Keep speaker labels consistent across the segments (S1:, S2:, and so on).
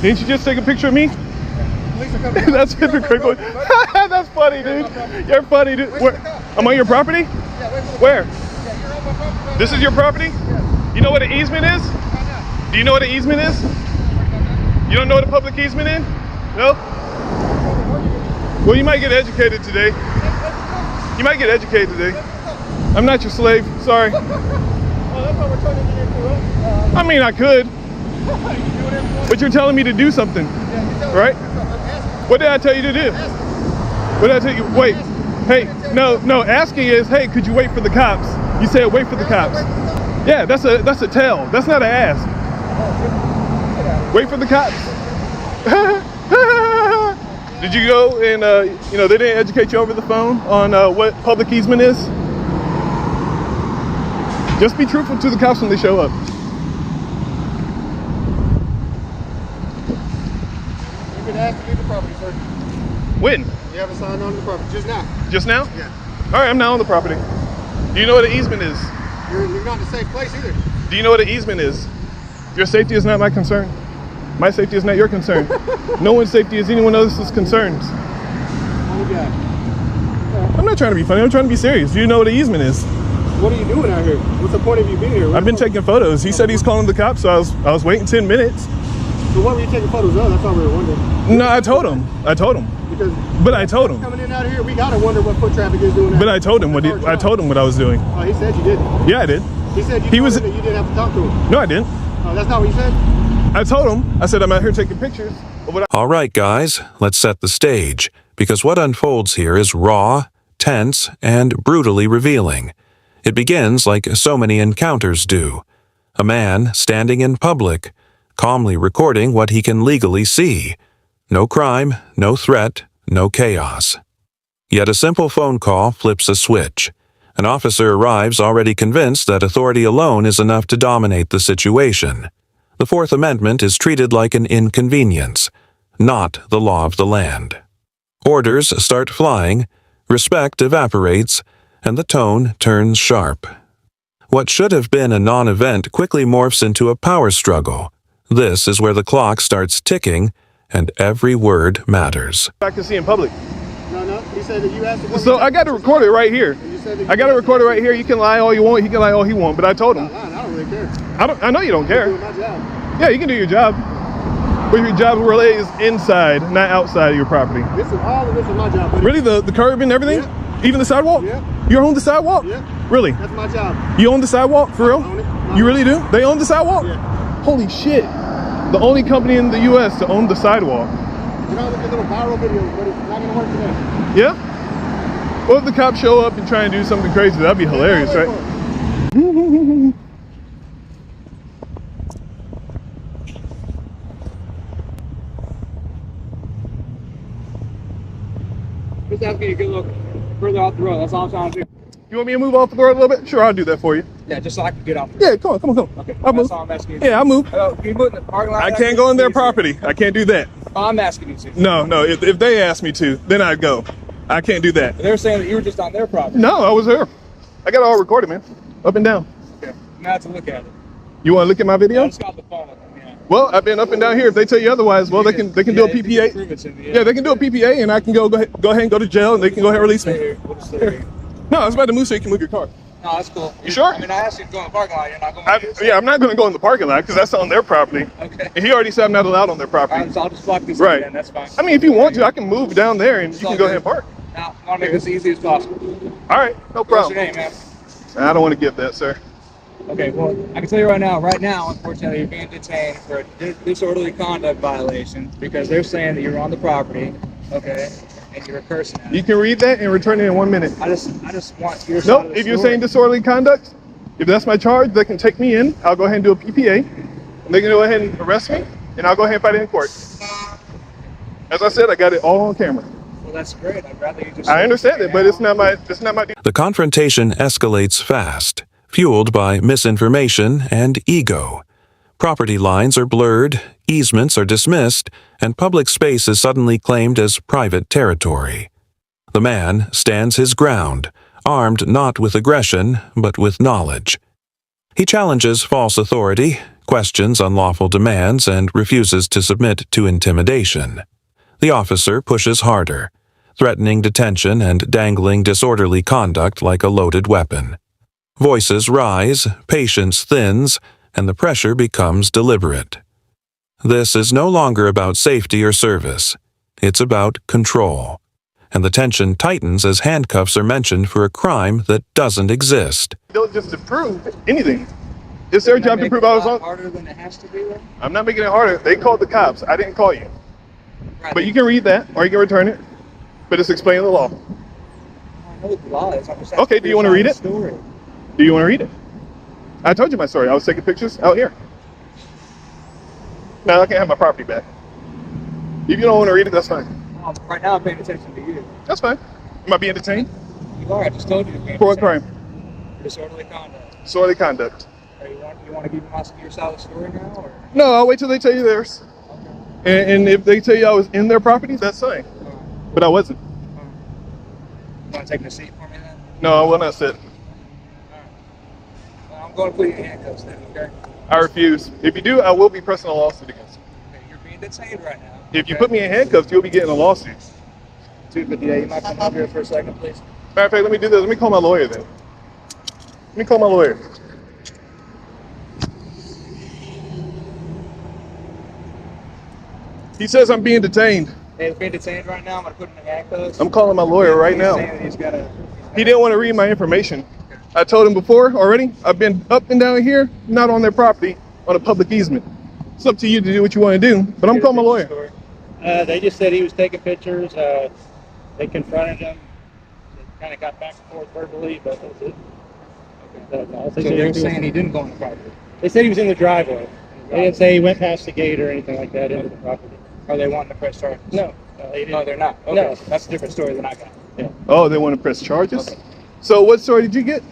S1: Didn't you just take a picture of me? That's hypocritical. That's funny, dude. You're funny, dude. I'm on your property? Where? This is your property? You know what an easement is? Do you know what an easement is? You don't know what a public easement is? No? Well, you might get educated today. You might get educated today. I'm not your slave. Sorry. I mean, I could. But you're telling me to do something, right? What did I tell you to do? What did I tell you? Wait. Hey, no. Asking is, hey, could you wait for the cops? You said wait for the cops. Yeah, that's a tell. That's not an ask. Wait for the cops. Did you go and they didn't educate you over the phone on what public easement is? Just be truthful to the cops when they show up.
S2: You've been asked to leave the property, sir.
S1: When?
S2: You haven't signed on to the property. Just now.
S1: Just now?
S2: Yeah.
S1: All right, I'm now on the property. Do you know what an easement is?
S2: You're not in the same place either.
S1: Do you know what an easement is? Your safety is not my concern. My safety is not your concern. No one's safety is anyone else's concerns.
S2: Oh, God.
S1: I'm not trying to be funny. I'm trying to be serious. Do you know what an easement is?
S2: What are you doing out here? What's the point of you being here?
S1: I've been taking photos. He said he's calling the cops, so I was waiting 10 minutes.
S2: So what were you taking photos of? That's all we were wondering.
S1: No, I told him.
S2: Because
S1: but I told him.
S2: Coming in out of here, we gotta wonder what foot traffic is doing.
S1: But I told him what I was doing.
S2: Oh, he said you didn't.
S1: Yeah, I did.
S2: He said you didn't have to talk to him.
S1: No, I didn't.
S2: Oh, that's not what you said?
S1: I told him. I said I'm out here taking pictures of what
S3: All right, guys, let's set the stage, because what unfolds here is raw, tense, and brutally revealing. It begins like so many encounters do. A man standing in public, calmly recording what he can legally see. No crime, no threat, no chaos. Yet a simple phone call flips a switch. An officer arrives already convinced that authority alone is enough to dominate the situation. The Fourth Amendment is treated like an inconvenience, not the law of the land. Orders start flying, respect evaporates, and the tone turns sharp. What should have been a non-event quickly morphs into a power struggle. This is where the clock starts ticking, and every word matters.
S1: I can see in public.
S2: No. He said that you asked him.
S1: So I got to record it right here. I got to record it right here. You can lie all you want. He can lie all he wants. But I told him.
S2: I don't really care.
S1: I know you don't care.
S2: I'm doing my job.
S1: Yeah, you can do your job. But your job really is inside, not outside of your property.
S2: All of this is my job, buddy.
S1: Really? The curb and everything?
S2: Yeah.
S1: Even the sidewalk?
S2: Yeah.
S1: You own the sidewalk?
S2: Yeah.
S1: Really?
S2: That's my job.
S1: You own the sidewalk? For real?
S2: I own it.
S1: You really do? They own the sidewalk?
S2: Yeah.
S1: Holy shit. The only company in the U.S. to own the sidewalk.
S2: You know, look at little viral videos, but it's not going to work today.
S1: Yeah? What if the cops show up and try and do something crazy? That'd be hilarious, right?
S2: Just asking you to get a little further off the road. That's all I'm trying to do.
S1: You want me to move off the road a little bit? Sure, I'll do that for you.
S2: Yeah, just so I can get off the road.
S1: Yeah, come on.
S2: Okay,
S1: I'll move.
S2: that's all I'm asking you to
S1: Yeah, I'll move.
S2: Can you move in the parking lot?
S1: I can't go on their property. I can't do that.
S2: I'm asking you to.
S1: No. If they ask me to, then I'd go. I can't do that.
S2: They're saying that you were just on their property.
S1: No, I was here. I got it all recorded, man. Up and down.
S2: Okay, now to look at it.
S1: You want to look at my video?
S2: I just got the phone with them, yeah.
S1: Well, I've been up and down here. If they tell you otherwise, well, they can do a PPA. Yeah, they can do a PPA, and I can go ahead and go to jail, and they can go ahead and release me.
S2: We'll just stay here.
S1: No, I was about to move so you can move your car.
S2: No, that's cool.
S1: You sure?
S2: I mean, I asked you to go in the parking lot. You're not going to
S1: Yeah, I'm not going to go in the parking lot because that's on their property.
S2: Okay.
S1: And he already said I'm not allowed on their property.
S2: So I'll just block this
S1: Right.
S2: in, that's fine.
S1: I mean, if you want to, I can move down there and you can go ahead and park.
S2: Now, I want to make this as easy as possible.
S1: All right, no
S2: What's
S1: problem.
S2: your name, man?
S1: I don't want to give that, sir.
S2: Okay, well, I can tell you right now, unfortunately, you're being detained for a disorderly conduct violation because they're saying that you're on the property, okay, and you're cursing at
S1: You can read that and return it in 1 minute.
S2: I just want your side
S1: Nope,
S2: of the
S1: if you're
S2: story.
S1: saying disorderly conduct, if that's my charge, they can take me in. I'll go ahead and do a PPA. And they can go ahead and arrest me, and I'll go ahead and fight it in court. As I said, I got it all on camera.
S2: Well, that's great. I'd rather you just.
S1: I understand it, but it's not my
S3: The confrontation escalates fast, fueled by misinformation and ego. Property lines are blurred, easements are dismissed, and public space is suddenly claimed as private territory. The man stands his ground, armed not with aggression, but with knowledge. He challenges false authority, questions unlawful demands, and refuses to submit to intimidation. The officer pushes harder, threatening detention and dangling disorderly conduct like a loaded weapon. Voices rise, patience thins, and the pressure becomes deliberate. This is no longer about safety or service. It's about control. And the tension tightens as handcuffs are mentioned for a crime that doesn't exist.
S1: Don't just to prove anything. It's their job to prove I was on.
S2: Harder than it has to be, though?
S1: I'm not making it harder. They called the cops. I didn't call you.
S2: Right.
S1: But you can read that, or you can return it. But it's explaining the law.
S2: I know what the law is. I'm just
S1: Okay, do you want to read it?
S2: Story.
S1: Do you want to read it? I told you my story. I was taking pictures out here. Now I can't have my property back. If you don't want to read it, that's fine.
S2: Right now I'm paying attention to you.
S1: That's fine. Am I being detained?
S2: You are. I just told you to pay
S1: For what
S2: attention.
S1: crime?
S2: Disorderly conduct.
S1: Disorderly conduct.
S2: You want to give your side of the story now? Or?
S1: No, I'll wait till they tell you theirs.
S2: Okay.
S1: And if they tell you I was in their property, that's fine. But I wasn't.
S2: You want to take a seat for me then?
S1: No, I will not sit.
S2: Well, I'm going to put you in handcuffs then, okay?
S1: I refuse. If you do, I will be pressing a lawsuit against you.
S2: Okay, you're being detained right now.
S1: If you put me in handcuffs, you'll be getting a lawsuit.
S2: 258, you might come over here for a second, please.
S1: Matter of fact, let me do this. Let me call my lawyer then. Let me call my lawyer. He says I'm being detained.
S2: Hey, he's being detained right now. I'm going to put him in handcuffs.
S1: I'm calling my lawyer right now. He didn't want to read my information. I told him before already. I've been up and down here, not on their property, on a public easement. It's up to you to do what you want to do, but I'm calling my lawyer.
S4: They just said he was taking pictures. They confronted him. They kind of got back and forth verbally, but that's it.
S2: So they're saying he didn't go on the property.
S4: They said he was in the driveway. They didn't say he went past the gate or anything like that into the property.
S2: Are they wanting to press charges?
S4: No, they didn't.
S2: No, they're not. Okay.
S4: No.
S2: That's a different story than I got.
S4: Yeah.
S1: Oh, they want to press charges?
S2: Okay.
S1: So what story did you get?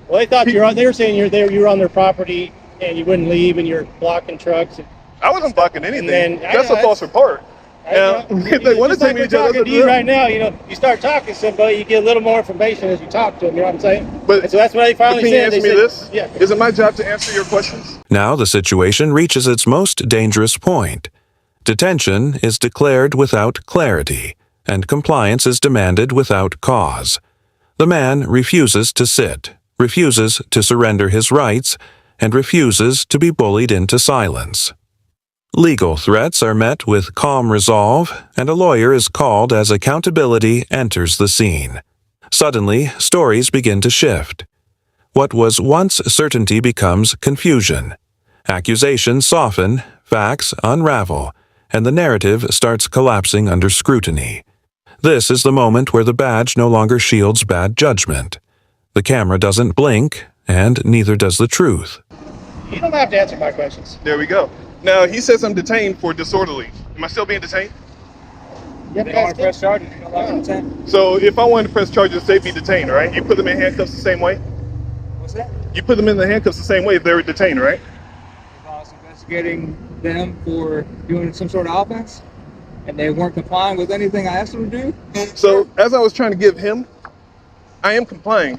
S4: Well, they thought they were saying you were on their property and you wouldn't leave and you're blocking trucks.
S1: I wasn't blocking anything.
S4: then-
S1: That's a false report. Now, if they want to take me to jail,
S4: talking to you right now, you start talking to somebody, you get a little more information as you talk to them. You know what I'm saying?
S1: But
S4: and so that's what they finally
S1: can you
S4: said.
S1: answer me this?
S4: Yeah.
S1: Is it my job to answer your questions?
S3: Now the situation reaches its most dangerous point. Detention is declared without clarity, and compliance is demanded without cause. The man refuses to sit, refuses to surrender his rights, and refuses to be bullied into silence. Legal threats are met with calm resolve, and a lawyer is called as accountability enters the scene. Suddenly, stories begin to shift. What was once certainty becomes confusion. Accusations soften, facts unravel, and the narrative starts collapsing under scrutiny. This is the moment where the badge no longer shields bad judgment. The camera doesn't blink, and neither does the truth.
S4: You don't have to answer my questions.
S1: There we go. Now, he says I'm detained for disorderly. Am I still being detained?
S4: You
S2: They don't want to press charges. You don't like them saying?
S1: So if I wanted to press charges, they'd be detained, right? You put them in handcuffs the same way?
S2: What's that?
S1: You put them in the handcuffs the same way if they were detained, right?
S2: If I was investigating them for doing some sort of offense, and they weren't complying with anything I asked them to do.
S1: So as I was trying to give him, I am complying.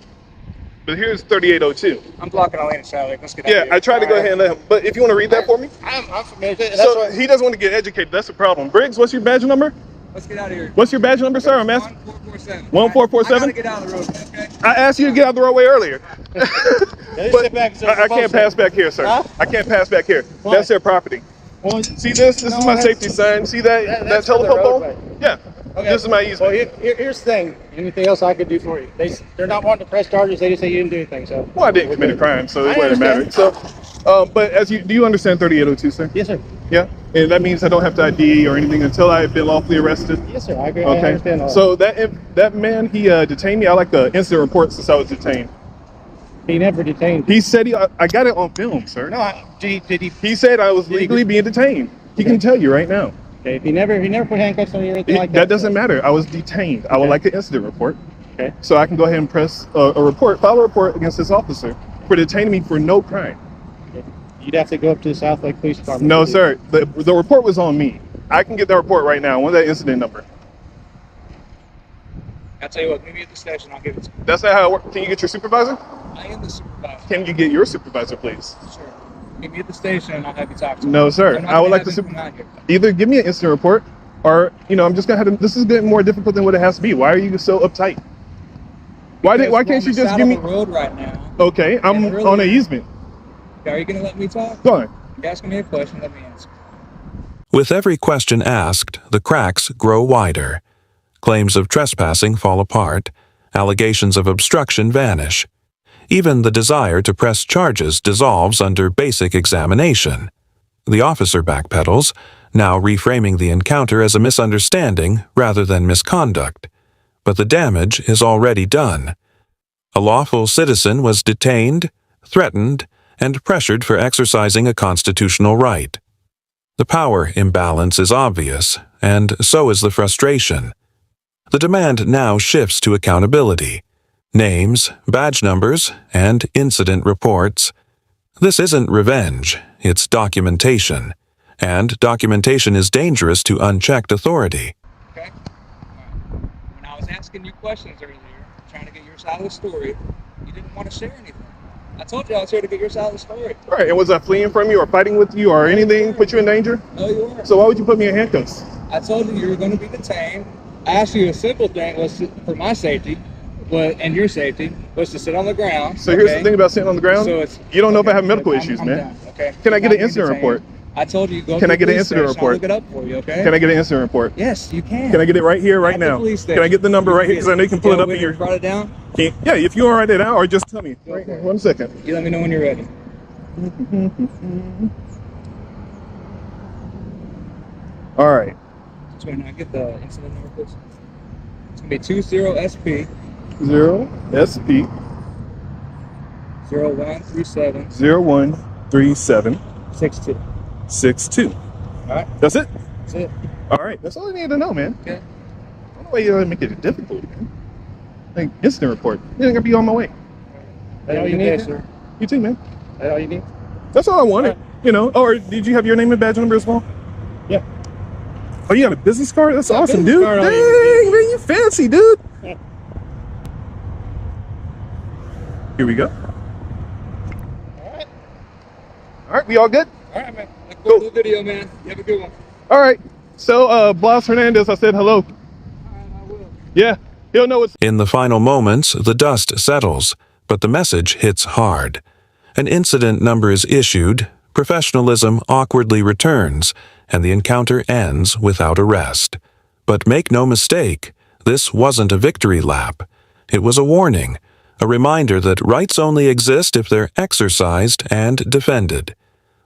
S1: But here's 3802.
S2: I'm blocking a lane of traffic. Let's get out of
S1: Yeah,
S2: here.
S1: I tried to go ahead and let him. But if you want to read that for me?
S4: I'm familiar. That's
S1: So
S4: what,
S1: he doesn't want to get educated. That's the problem. Briggs, what's your badge number?
S2: Let's get out of here.
S1: What's your badge number, sir? I'm asking.
S2: 1447.
S1: 1447?
S2: I gotta get out of the road, okay?
S1: I asked you to get out the roadway earlier.
S4: just
S1: But
S4: sit back and say
S1: I can't pass back here, sir.
S4: Huh?
S1: I can't pass back here.
S4: Why?
S1: That's their property.
S4: Well,
S1: See this? This is my safety sign. See that
S4: that's for the
S1: telephone pole?
S4: roadway.
S1: Yeah.
S4: Okay.
S1: This is my
S4: Well,
S1: easement.
S4: here's the thing. Anything else I could do for you? They're not wanting to press charges. They just say you didn't do anything. So.
S1: Well, I didn't commit a crime, so it
S4: I
S1: wouldn't matter.
S4: understand.
S1: So, but do you understand 3802, sir?
S4: Yes, sir.
S1: Yeah. And that means I don't have to ID or anything until I've been lawfully arrested.
S4: Yes, sir. I agree. I
S1: Okay.
S4: understand all
S1: So that man, he detained me. I like the incident report since I was detained.
S4: that. He never detained.
S1: He said I got it on film, sir.
S4: No, did he?
S1: He said I was legally being detained. He can tell you right now.
S4: Okay. If he never put handcuffs on you or anything like that.
S1: That doesn't matter. I was detained. I would
S4: Okay.
S1: like an incident report.
S4: Okay.
S1: So I can go ahead and press a report, file a report against this officer for detaining me for no crime.
S4: You'd have to go up to the South Lake Police Department.
S1: No, sir. The report was on me. I can get that report right now. I want that incident number.
S2: I'll tell you what, meet me at the station, I'll give it to you.
S1: That's not how it works. Can you get your supervisor?
S2: I am the supervisor.
S1: Can you get your supervisor, please?
S2: Sure. Meet me at the station and I'll have you talk to him.
S1: No, sir.
S2: I'm not
S1: I would
S2: gonna
S1: like
S2: have
S1: to
S2: him come out here.
S1: either give me an incident report, or I'm just gonna have to. This is getting more difficult than what it has to be. Why are you so uptight? Why
S2: Because
S1: can't
S2: we're
S1: you
S2: on the
S1: just
S2: side
S1: give
S2: of
S1: me?
S2: the road right now.
S1: Okay, I'm
S2: And really-
S1: on an easement.
S2: Are you gonna let me talk?
S1: Go on.
S2: You're asking me a question, let me answer.
S3: With every question asked, the cracks grow wider. Claims of trespassing fall apart. Allegations of obstruction vanish. Even the desire to press charges dissolves under basic examination. The officer backpedals, now reframing the encounter as a misunderstanding rather than misconduct. But the damage is already done. A lawful citizen was detained, threatened, and pressured for exercising a constitutional right. The power imbalance is obvious, and so is the frustration. The demand now shifts to accountability. Names, badge numbers, and incident reports. This isn't revenge, it's documentation. And documentation is dangerous to unchecked authority.
S2: Okay? Alright. When I was asking you questions earlier, trying to get your side of the story, you didn't want to share anything. I told you I was here to get your side of the story.
S1: All right, and was I fleeing from you or fighting with you or anything put you in danger?
S2: No, you weren't.
S1: So why would you put me in handcuffs?
S2: I told you were going to be detained. I asked you a simple thing was for my safety, and your safety, was to sit on the ground.
S1: So here's the thing about sitting on the ground.
S2: So it's,
S1: you don't know if I have medical
S2: I'm
S1: issues, man.
S2: down, okay?
S1: Can I
S2: You're
S1: get
S2: not
S1: an incident
S2: being
S1: report?
S2: detained. I told you go
S1: Can
S2: to
S1: I
S2: the
S1: get an
S2: police
S1: incident
S2: station. I'll
S1: report?
S2: look it up for you, okay?
S1: Can I get an incident report?
S2: Yes, you can.
S1: Can I get it right here, right
S2: At the
S1: now?
S2: police
S1: Can I get the number right here? Because I know you can pull it up in your.
S2: Brought it down?
S1: Yeah, if you want to write it down, or just tell me. Right here. 1 second.
S2: You let me know when you're ready.
S1: All right.
S2: So now get the incident number, please. It's gonna be 20SP
S1: 0SP
S2: 0137
S1: 0137
S2: 62.
S1: 62.
S2: All right,
S1: That's it.
S2: that's it.
S1: All right. That's all I need to know, man.
S2: Okay.
S1: I don't know why you gotta make it difficult, man. Like incident report. You ain't gonna be on my way.
S4: That all you
S2: Okay,
S4: need?
S2: sir.
S1: You too, man.
S4: That all you need?
S1: That's all I wanted. Or did you have your name and badge number as well?
S4: Yeah.
S1: Oh, you got a business card? That's awesome,
S4: business
S1: dude.
S4: card, all
S1: Dang,
S4: you
S1: man, you fancy, dude.
S4: Yeah.
S1: Here we go.
S4: All right.
S1: All right, we all good?
S2: All right, man. Look forward to the video, man. You have a good one.
S1: All right. So, Blas Hernandez, I said hello.
S2: All right, I will.
S1: Yeah, he'll know it's.
S3: In the final moments, the dust settles, but the message hits hard. An incident number is issued, professionalism awkwardly returns, and the encounter ends without arrest. But make no mistake, this wasn't a victory lap. It was a warning, a reminder that rights only exist if they're exercised and defended.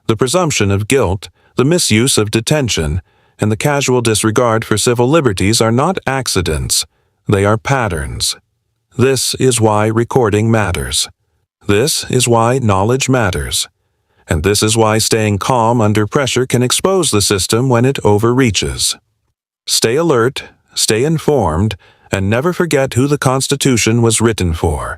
S3: The presumption of guilt, the misuse of detention, and the casual disregard for civil liberties are not accidents. They are patterns. This is why recording matters. This is why knowledge matters. And this is why staying calm under pressure can expose the system when it overreaches. Stay alert, stay informed, and never forget who the Constitution was written for.